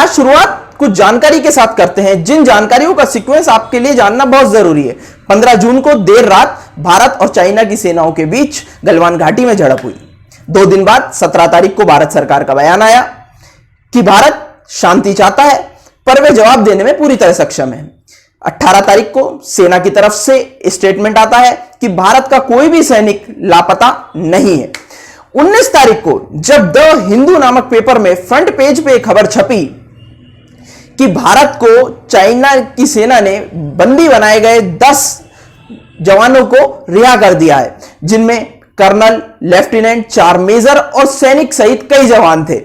आज शुरुआत कुछ जानकारी के साथ करते हैं, जिन जानकारियों का सीक्वेंस आपके लिए जानना बहुत जरूरी है। 15 जून को देर रात भारत और चाइना की सेनाओं के बीच गलवान घाटी में झड़प हुई। 2 दिन बाद 17 तारीख को भारत सरकार का बयान आया कि भारत शांति चाहता है, पर वे जवाब देने में पूरी तरह सक्षम है। 18 तारीख को सेना की तरफ से स्टेटमेंट आता है कि भारत का कोई भी सैनिक लापता नहीं है। 19 तारीख को जब द हिंदू नामक पेपर में फ्रंट पेज पे एक खबर छपी कि भारत को चाइना की सेना ने बंदी बनाए गए 10 जवानों को रिहा कर दिया है, जिनमें कर्नल, लेफ्टिनेंट, 4 मेजर और सैनिक सहित कई जवान थे।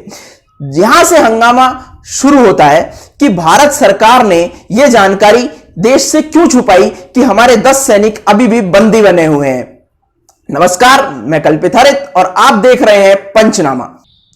यहां से हंगामा शुरू होता है कि भारत सरकार ने यह जानकारी देश से क्यों छुपाई कि हमारे 10 सैनिक अभी भी बंदी बने हुए हैं। नमस्कार, मैं कल्पित हरित और आप देख रहे हैं पंचनामा।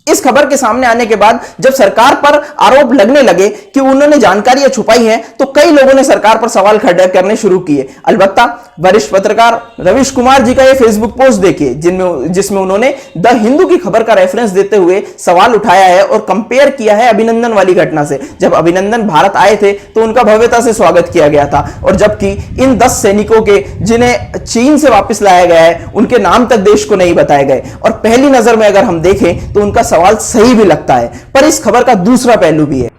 इस खबर के सामने आने के बाद जब सरकार पर आरोप लगने लगे कि उन्होंने जानकारियां छुपाई हैं, तो कई लोगों ने सरकार पर सवाल खड़े करने शुरू किए। अलबत्ता वरिष्ठ पत्रकार रवीश कुमार जी का यह फेसबुक पोस्ट देखिए, जिसमें उन्होंने द हिंदू की खबर का रेफरेंस देते हुए सवाल उठाया है और कंपेयर किया है अभिनंदन वाली घटना से। जब अभिनंदन भारत आए थे तो उनका भव्यता से स्वागत किया गया था, और जबकि इन 10 सैनिकों के जिन्हें चीन से वापस लाया गया है, उनके नाम तक देश को नहीं बताए गए। और पहली नजर में अगर हम देखें तो उनका सवाल सही भी लगता है, पर इस खबर का दूसरा पहलू भी है।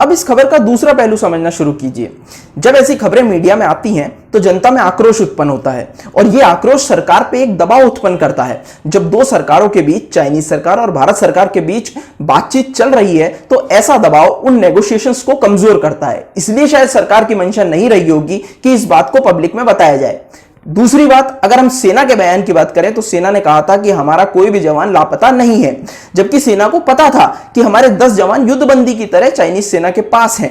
अब इस खबर का दूसरा पहलू समझना शुरू कीजिए। जब ऐसी खबरें मीडिया में आती हैं तो जनता में आक्रोश उत्पन्न होता है, और यह आक्रोश सरकार पे एक दबाव उत्पन्न करता है। जब 2 सरकारों के बीच, चाइनीज सरकार और भारत सरकार के बीच बातचीत चल रही है, तो ऐसा दबाव उन नेगोशिएशंस को कमजोर करता है। इसलिए शायद सरकार की मंशा नहीं रही होगी कि इस बात को पब्लिक में बताया जाए। दूसरी बात, अगर हम सेना के बयान की बात करें तो सेना ने कहा था कि हमारा कोई भी जवान लापता नहीं है, जबकि सेना को पता था कि हमारे 10 जवान युद्धबंदी की तरह चाइनीज सेना के पास हैं।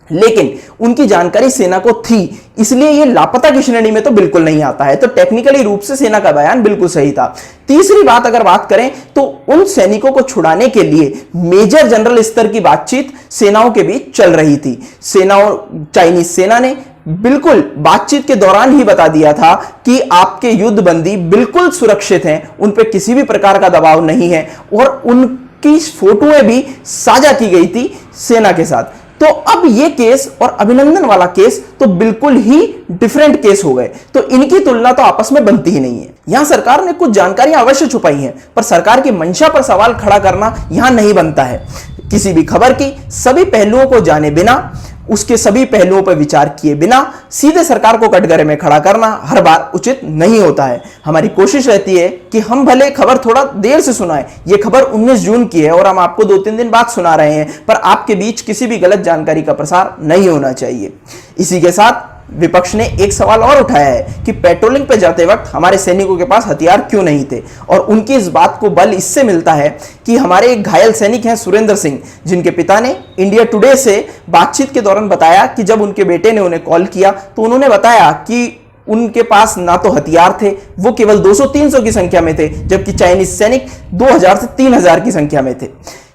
लेकिन उनकी जानकारी सेना को थी, इसलिए यह लापता की श्रेणी में तो बिल्कुल नहीं आता है। तो टेक्निकली रूप से सेना का बयान बिल्कुल सही था। तीसरी बात अगर बात करें तो उन सैनिकों को छुड़ाने के लिए मेजर जनरल स्तर की बातचीत सेनाओं के बीच चल रही थी। चाइनीज सेना ने बिल्कुल बातचीत के दौरान ही बता दिया था कि आपके युद्धबंदी बिल्कुल सुरक्षित हैं, उन पर किसी भी प्रकार का दबाव नहीं है, और उनकी फोटोएं भी साझा की गई थी सेना के साथ। तो अब ये केस और अभिनंदन वाला केस तो बिल्कुल ही डिफरेंट केस हो गए, तो इनकी तुलना तो आपस में बनती ही नहीं है। यहां सरकार ने कुछ जानकारियां अवश्य छुपाई हैं, पर सरकार की मंशा पर सवाल खड़ा करना यहां नहीं बनता है। किसी भी खबर की सभी पहलुओं को जाने बिना, उसके सभी पहलुओं पर विचार किए बिना सीधे सरकार को कटघरे में खड़ा करना हर बार उचित नहीं होता है। हमारी कोशिश रहती है कि हम भले खबर थोड़ा देर से सुनाएं। यह खबर 19 जून की है और हम आपको 2-3 दिन बाद सुना रहे हैं, पर आपके बीच किसी भी गलत जानकारी का प्रसार नहीं होना चाहिए। इसी के साथ विपक्ष ने एक सवाल और उठाया है कि पेट्रोलिंग पे जाते वक्त हमारे सैनिकों के पास हथियार क्यों नहीं थे, और उनकी इस बात को बल इससे मिलता है कि हमारे एक घायल सैनिक हैं सुरेंद्र सिंह, जिनके पिता ने इंडिया टुडे से बातचीत के दौरान बताया कि जब उनके बेटे ने उन्हें कॉल किया तो उन्होंने बताया कि उनके पास ना तो हथियार थे, वो केवल 200-300 की संख्या में थे, जबकि चाइनीज सैनिक 2000 से 3000 की संख्या में थे।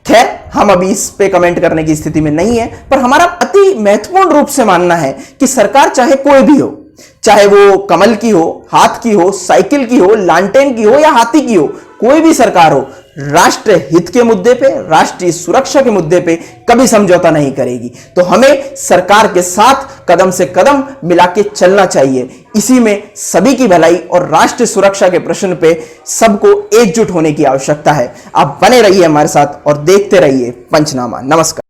खैर, हम अभी इस पे कमेंट करने की स्थिति में नहीं है, पर हमारा अति महत्वपूर्ण रूप से मानना है कि सरकार चाहे कोई भी हो, चाहे वो कमल की हो, हाथ की हो, साइकिल की हो, लालटेन की हो या हाथी की हो, कोई भी सरकार हो, राष्ट्र हित के मुद्दे पे, राष्ट्रीय सुरक्षा के मुद्दे पे कभी समझौता नहीं करेगी। तो हमें सरकार के साथ कदम से कदम मिला के चलना चाहिए। इसी में सभी की भलाई और राष्ट्रीय सुरक्षा के प्रश्न पे सबको एकजुट होने की आवश्यकता है। आप बने रहिए हमारे साथ और देखते रहिए पंचनामा। नमस्कार।